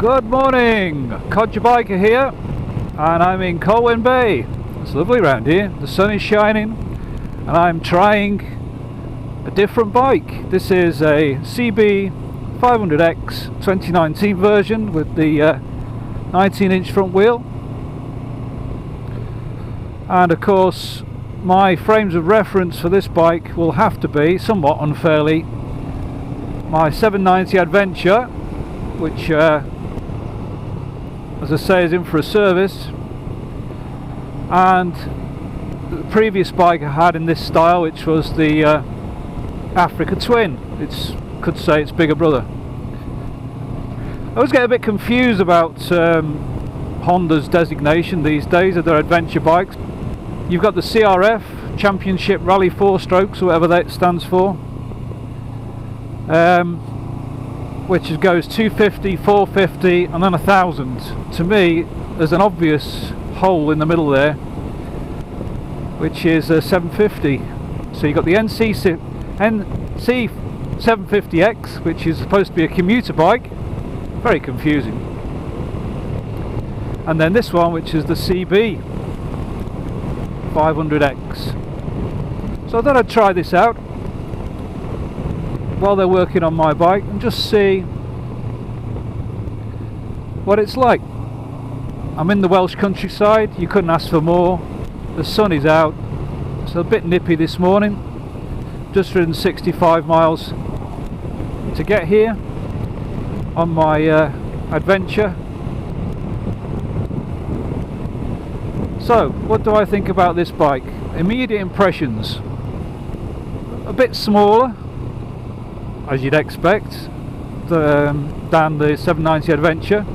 Good morning, Codger biker here, and I'm in Colwyn Bay. It's lovely around here, the sun is shining, and I'm trying a different bike. This is a CB500X 2019 version with the 19-inch front wheel, and of course my frames of reference for this bike will have to be, somewhat unfairly, my 790 Adventure, which as I say is in for a service, and the previous bike I had in this style, which was the Africa Twin. Could say it's bigger brother. I always get a bit confused about Honda's designation these days of their adventure bikes. You've got the CRF, Championship Rally 4 Strokes, or whatever that stands for, which goes 250, 450 and then 1000. To me, there's an obvious hole in the middle there, which is 750. So you've got the NC750X, which is supposed to be a commuter bike, very confusing, and then this one, which is the CB500X. So I thought I'd try this out while they're working on my bike and just see what it's like. I'm in the Welsh countryside, you couldn't ask for more. The sun is out, it's a bit nippy this morning. Just ridden 65 miles to get here on my adventure. So what do I think about this bike? Immediate impressions: a bit smaller, as you'd expect, than the 790 Adventure,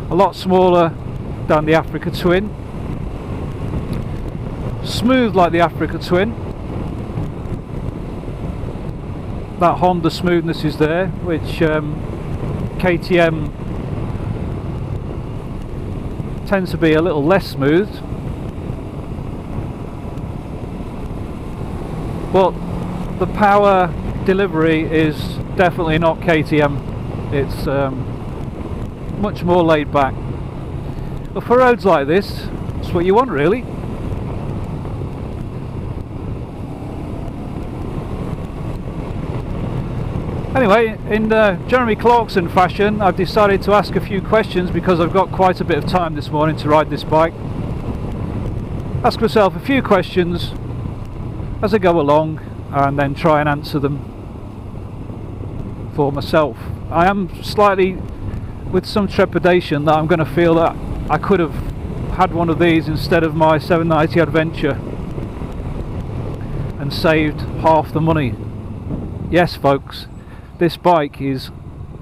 a lot smaller than the Africa Twin, smooth like the Africa Twin. That Honda smoothness is there, which KTM tends to be a little less smooth, but the power delivery is definitely not KTM. It's much more laid back. But for roads like this, it's what you want, really. Anyway, in Jeremy Clarkson fashion, I've decided to ask a few questions because I've got quite a bit of time this morning to ride this bike. Ask myself a few questions as I go along and then try and answer them for myself. I am slightly with some trepidation that I'm going to feel that I could have had one of these instead of my 790 Adventure and saved half the money. Yes folks, this bike is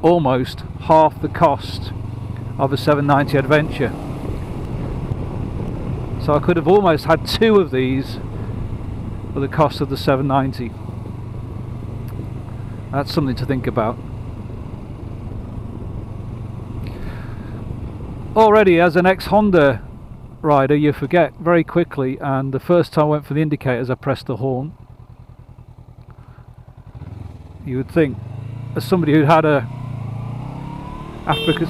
almost half the cost of a 790 Adventure, so I could have almost had two of these for the cost of the 790. That's something to think about. Already, as an ex-Honda rider, you forget very quickly, and the first time I went for the indicators I pressed the horn. You would think, as somebody who'd had a Africa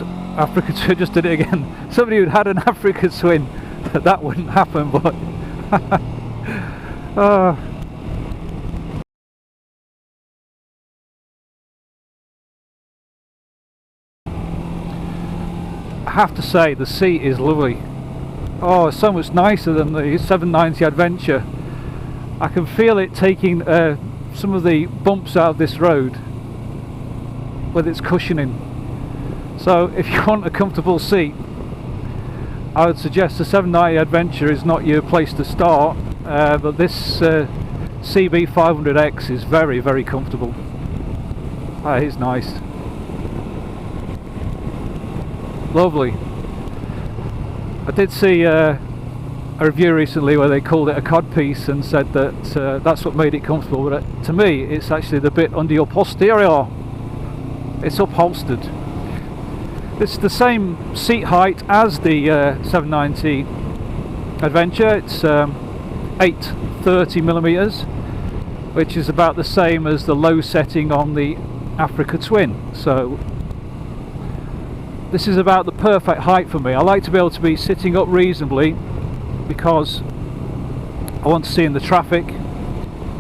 Twin, just did it again, somebody who'd had an Africa Twin, that wouldn't happen, but I have to say the seat is lovely. Oh, it's so much nicer than the 790 Adventure. I can feel it taking some of the bumps out of this road with its cushioning. So if you want a comfortable seat, I would suggest the 790 Adventure is not your place to start, but this CB500X is very, very comfortable. That is nice. Lovely. I did see a review recently where they called it a cod piece and said that that's what made it comfortable, but to me it's actually the bit under your posterior. It's upholstered. It's the same seat height as the 790 Adventure. It's 830mm, which is about the same as the low setting on the Africa Twin. So This is about the perfect height for me. I like to be able to be sitting up reasonably because I want to see in the traffic,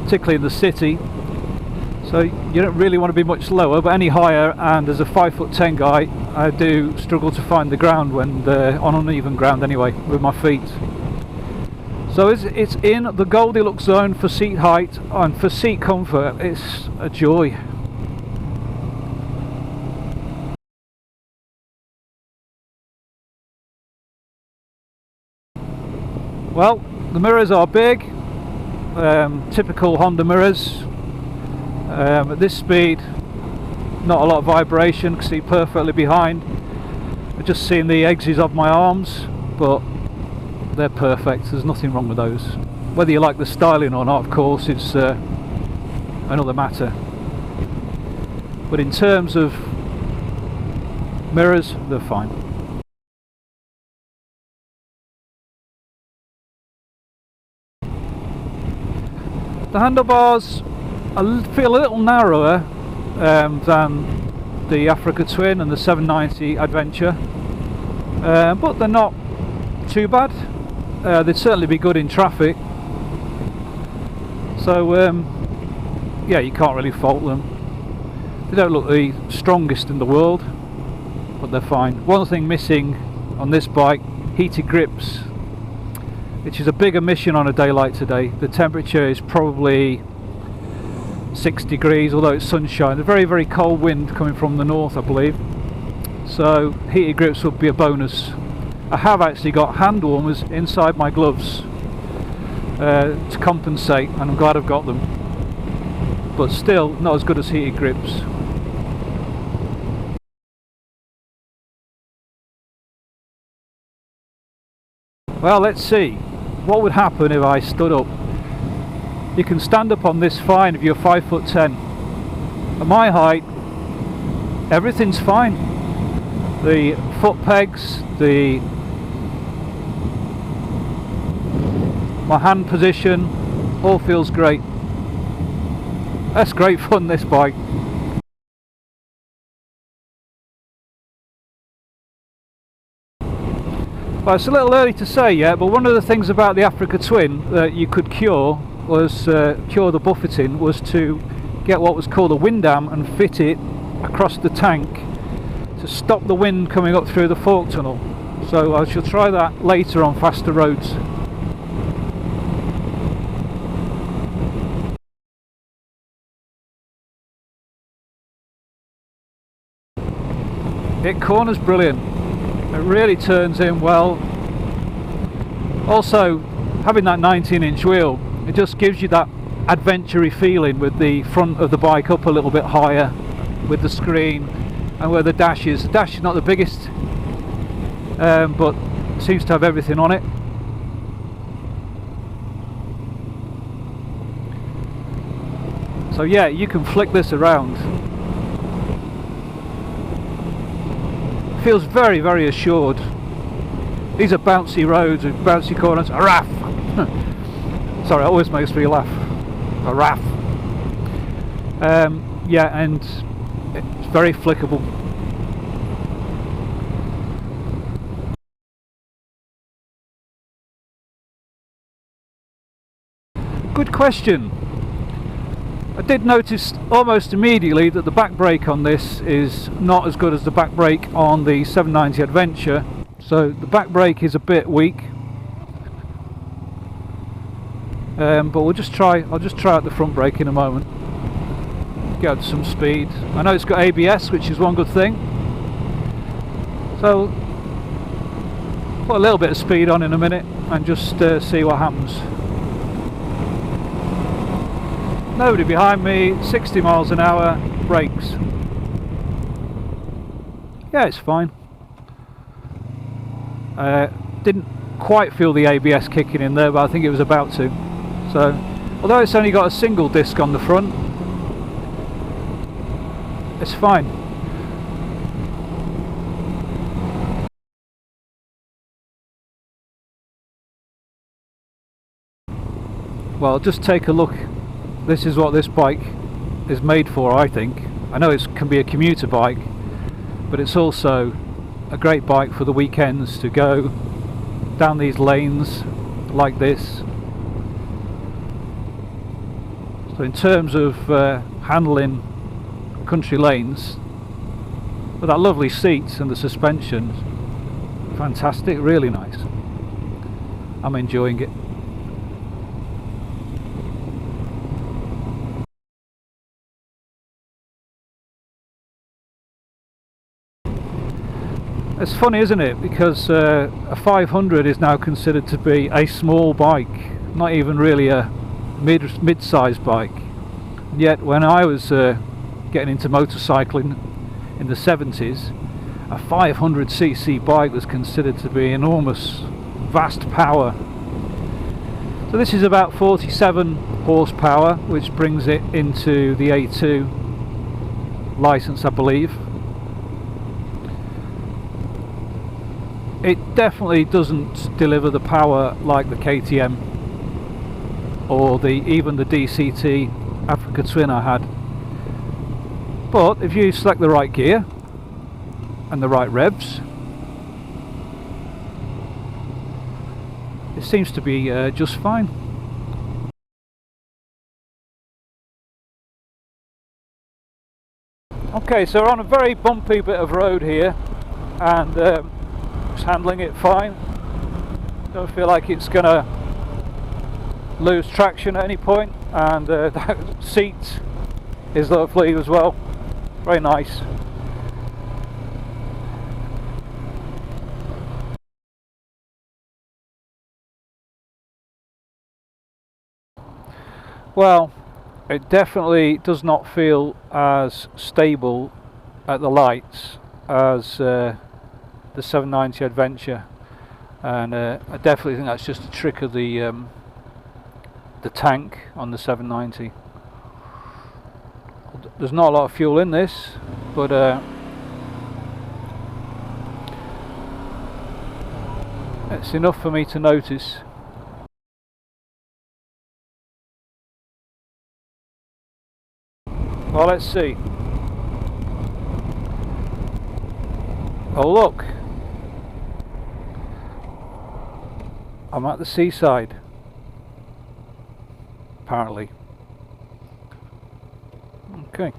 particularly in the city. So you don't really want to be much lower, but any higher, and as a 5'10" guy, I do struggle to find the ground when on uneven ground anyway, with my feet. So it's in the Goldilocks zone for seat height, and for seat comfort it's a joy. Well, the mirrors are big, typical Honda mirrors. At this speed, not a lot of vibration, can see perfectly behind. I've just seen the exits of my arms, but they're perfect, there's nothing wrong with those. Whether you like the styling or not, of course, it's another matter. But in terms of mirrors, they're fine. The handlebars, I feel a little narrower than the Africa Twin and the 790 Adventure, but they're not too bad. They'd certainly be good in traffic, so yeah, you can't really fault them. They don't look the strongest in the world, but they're fine. One thing missing on this bike, heated grips, which is a big omission on a day like today. The temperature is probably 6 degrees, although it's sunshine. A very, very cold wind coming from the north, I believe. So heated grips would be a bonus. I have actually got hand warmers inside my gloves to compensate, and I'm glad I've got them. But still, not as good as heated grips. Well, let's see. What would happen if I stood up? You can stand up on this fine if you're 5'10". At my height, everything's fine. The foot pegs, my hand position, all feels great. That's great fun, this bike. Well, it's a little early to say yet, but one of the things about the Africa Twin that you could cure the buffeting, was to get what was called a wind dam and fit it across the tank to stop the wind coming up through the fork tunnel. So I shall try that later on faster roads. It corners brilliant. It really turns in well. Also, having that 19-inch wheel, it just gives you that adventure-y feeling with the front of the bike up a little bit higher, with the screen, and where the dash is. The dash is not the biggest, but seems to have everything on it. So yeah, you can flick this around. Feels very, very assured. These are bouncy roads with bouncy corners. A raff! Sorry, it always makes me laugh. A raff. Yeah, and it's very flickable. Good question. I did notice almost immediately that the back brake on this is not as good as the back brake on the 790 Adventure. So the back brake is a bit weak. But I'll just try out the front brake in a moment. Get up to some speed. I know it's got ABS, which is one good thing. So put a little bit of speed on in a minute and just see what happens. Nobody behind me, 60 miles an hour, brakes. Yeah, it's fine. Didn't quite feel the ABS kicking in there, but I think it was about to. So, although it's only got a single disc on the front, it's fine. Well, just take a look. This is what this bike is made for, I think. I know it can be a commuter bike, but it's also a great bike for the weekends to go down these lanes like this. So in terms of handling country lanes, with that lovely seats and the suspension, fantastic, really nice. I'm enjoying it. It's funny, isn't it, because a 500 is now considered to be a small bike, not even really a mid-sized bike. And yet when I was getting into motorcycling in the 70s, a 500cc bike was considered to be enormous, vast power. So this is about 47 horsepower, which brings it into the A2 license, I believe. It definitely doesn't deliver the power like the KTM or even the DCT Africa Twin I had. But if you select the right gear and the right revs, it seems to be just fine. Okay, so we're on a very bumpy bit of road here, and just handling it fine. Don't feel like it's gonna lose traction at any point, and that seat is lovely as well, very nice. Well, it definitely does not feel as stable at the lights as the 790 Adventure, and I definitely think that's just a trick of the tank on the 790. There's not a lot of fuel in this, but it's enough for me to notice. Well, let's see. Oh look, I'm at the seaside, apparently. Okay.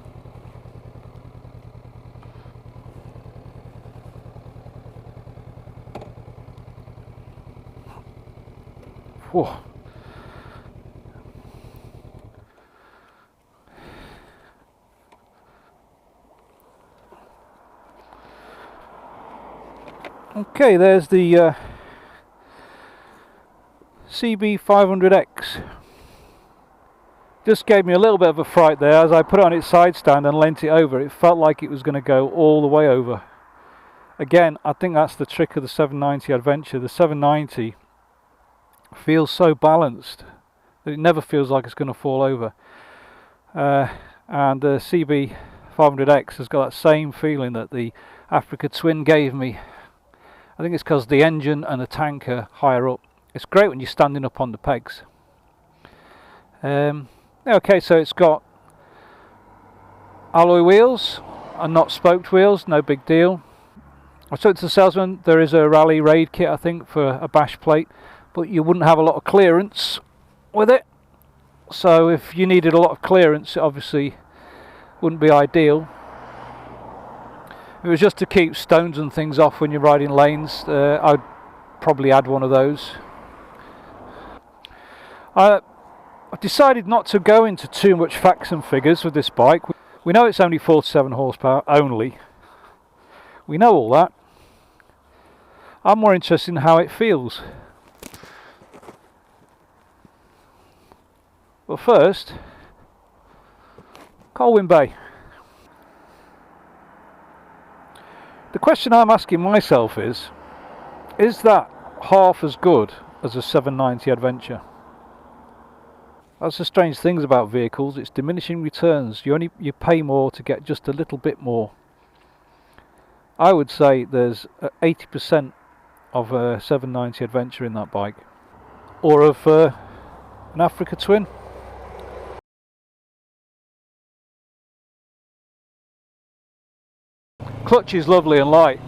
Whoa. Okay, there's the CB500X. Just gave me a little bit of a fright there as I put it on its side stand and leant it over. It felt like it was going to go all the way over. Again, I think that's the trick of the 790 Adventure. The 790 feels so balanced that it never feels like it's going to fall over. And the CB500X has got that same feeling that the Africa Twin gave me. I think it's because the engine and the tank are higher up. It's great when you're standing up on the pegs. Okay, so it's got alloy wheels and not spoked wheels, no big deal. I spoke to the salesman, there is a rally raid kit I think for a bash plate, but you wouldn't have a lot of clearance with it. So if you needed a lot of clearance, it obviously wouldn't be ideal. If it was just to keep stones and things off when you're riding lanes, I'd probably add one of those. I've decided not to go into too much facts and figures with this bike. We know it's only 47 horsepower only. We know all that. I'm more interested in how it feels. But first, Colwyn Bay. The question I'm asking myself is that half as good as a 790 Adventure? That's the strange things about vehicles, it's diminishing returns. You pay more to get just a little bit more. I would say there's 80% of a 790 Adventure in that bike, or of an Africa Twin. Clutch is lovely and light.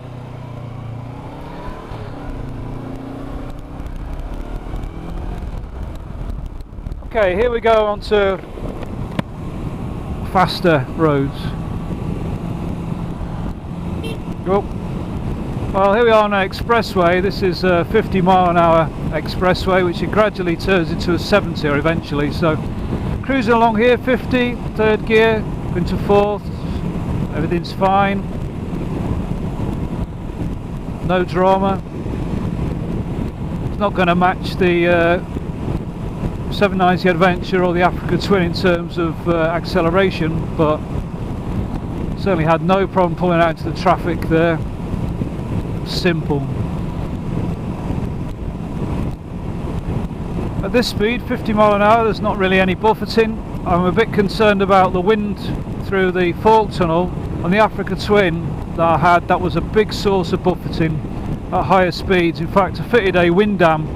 Okay, here we go on to faster roads. Oh. Well, here we are on an expressway. This is a 50-mile-an-hour expressway, which it gradually turns into a 70 or eventually. So, cruising along here, 50, third gear, into fourth, everything's fine. No drama. It's not going to match the 790 Adventure or the Africa Twin in terms of acceleration, but certainly had no problem pulling out into the traffic there. Simple. At this speed, 50 mile an hour, there's not really any buffeting. I'm a bit concerned about the wind through the Fork Tunnel on the Africa Twin that I had. That was a big source of buffeting at higher speeds. In fact, I fitted a wind dam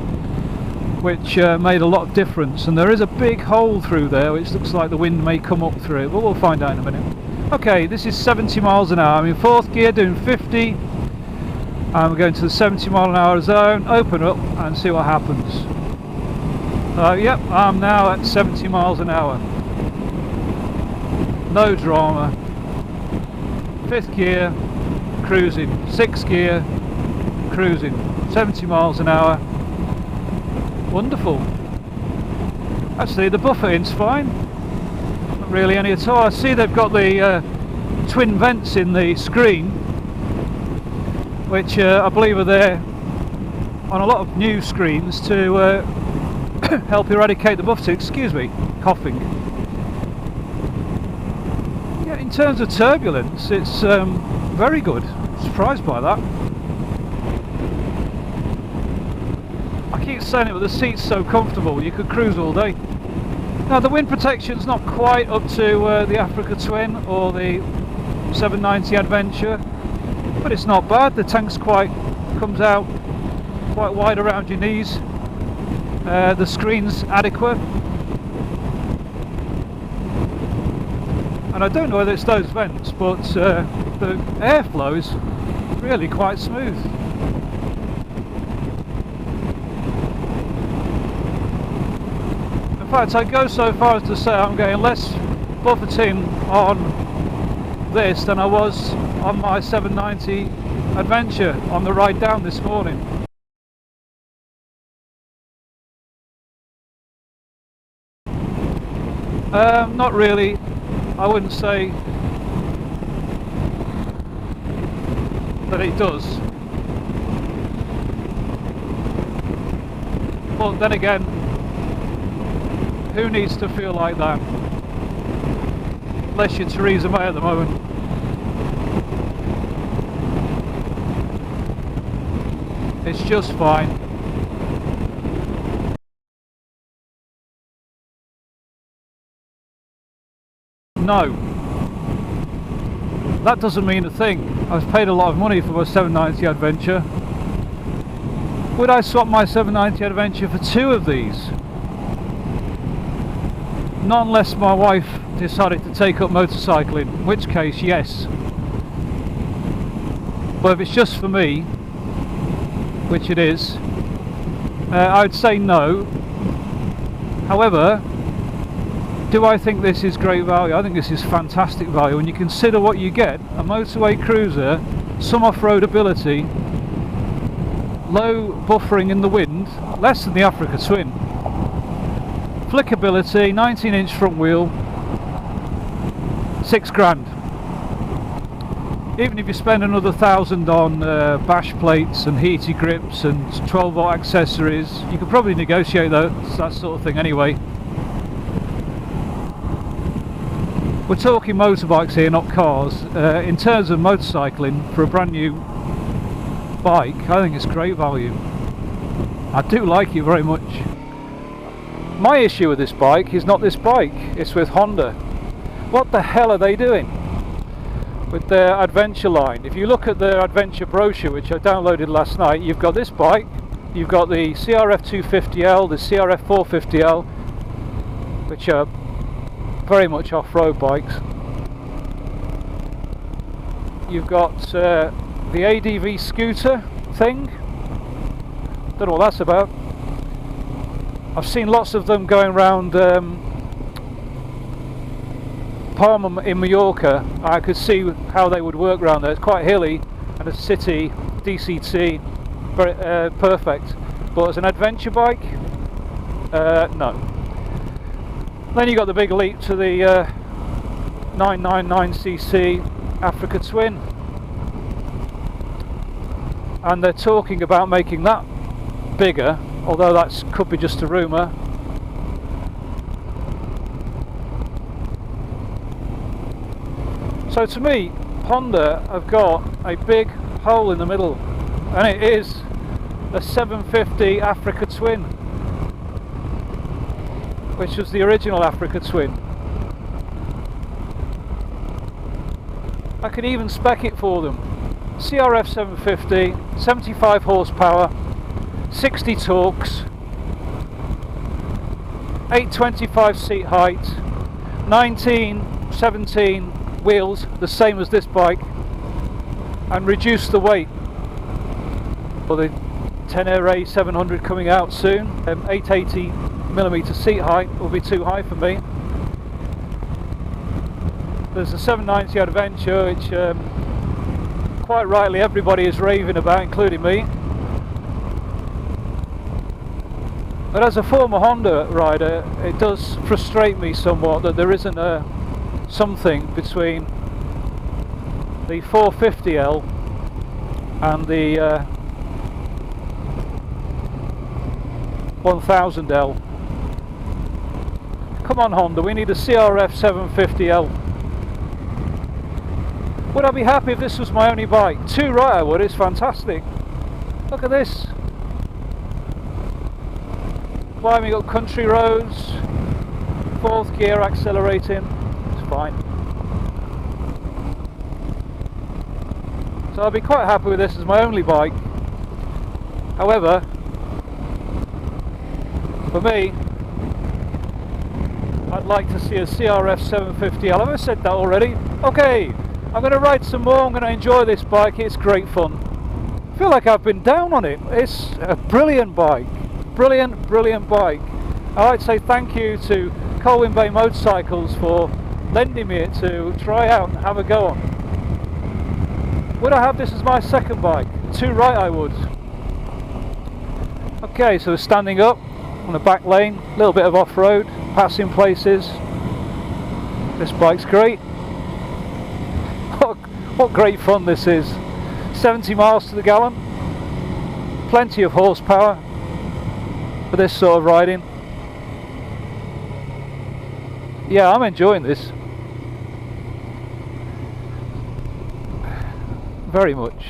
which made a lot of difference, and there is a big hole through there which looks like the wind may come up through it, but we'll find out in a minute. Okay, this is 70 miles an hour. I'm in fourth gear doing 50. And we're going to the 70 mile an hour zone. Open up and see what happens. Yep, I'm now at 70 miles an hour. No drama. Fifth gear, cruising. Sixth gear, cruising. 70 miles an hour. Wonderful. Actually, the buffeting's fine. Not really any at all. I see they've got the twin vents in the screen, which I believe are there on a lot of new screens to help eradicate the buffeting. Excuse me, coughing. Yeah, in terms of turbulence, it's very good. Surprised by that. I keep saying it, but the seat's so comfortable, you could cruise all day. Now, the wind protection's not quite up to the Africa Twin or the 790 Adventure, but it's not bad. The tank's comes out quite wide around your knees. The screen's adequate, and I don't know whether it's those vents, but the airflow is really quite smooth. In fact, I'd go so far as to say I'm getting less buffeting on this than I was on my 790 Adventure on the ride down this morning. Not really. I wouldn't say that it does. But then again, who needs to feel like that? Unless you're Theresa May at the moment. It's just fine. No, that doesn't mean a thing. I've paid a lot of money for my 790 Adventure. Would I swap my 790 Adventure for two of these? Not unless my wife decided to take up motorcycling, in which case yes. But if it's just for me, which it is, I would say no. However, do I think this is great value? I think this is fantastic value when you consider what you get: a motorway cruiser, some off-road ability, low buffering in the wind, less than the Africa Twin, flickability, 19-inch front wheel, £6,000. Even if you spend another 1,000 on bash plates and heated grips and 12-volt accessories, you could probably negotiate that sort of thing anyway. We're talking motorbikes here, not cars. In terms of motorcycling, for a brand new bike, I think it's great value. I do like it very much. My issue with this bike is not this bike, it's with Honda. What the hell are they doing with their adventure line? If you look at their adventure brochure, which I downloaded last night, you've got this bike, you've got the CRF 250L, the CRF 450L, which are very much off-road bikes. You've got the ADV scooter thing, don't know what that's about. I've seen lots of them going around Palma in Mallorca. I could see how they would work around there. It's quite hilly and a city, DCT, very perfect. But as an adventure bike, no. Then you got the big leap to the 999cc Africa Twin, and they're talking about making that bigger, although that could be just a rumour. So to me, Honda have got a big hole in the middle, and it is a 750 Africa Twin, which was the original Africa Twin. I could even spec it for them. CRF 750, 75 horsepower, 60 torques, 825 seat height, 17 wheels, the same as this bike, and reduce the weight. For the Tenere 700 coming out soon, 880mm seat height will be too high for me. There's a 790 Adventure, which quite rightly everybody is raving about, including me. But as a former Honda rider, it does frustrate me somewhat that there isn't something between the 450L and the 1000L. Come on Honda, we need a CRF 750L. Would I be happy if this was my only bike? Too right I would, it's fantastic. Look at this. Climbing up country roads, 4th gear accelerating, it's fine. So I'll be quite happy with this as my only bike. However, for me, I'd like to see a CRF 750L. Have I said that already? Okay, I'm going to ride some more, I'm going to enjoy this bike, it's great fun. I feel like I've been down on it. It's a brilliant bike. Brilliant bike. I'd like to say thank you to Colwyn Bay motorcycles for lending me it to try out and have a go on. Would I have this as my second bike? Too right I would. Okay, so we're standing up on the back lane, a little bit of off-road, passing places. This bike's great. What great fun this is. 70 miles to the gallon, plenty of horsepower for this sort of riding. Yeah, I'm enjoying this very much.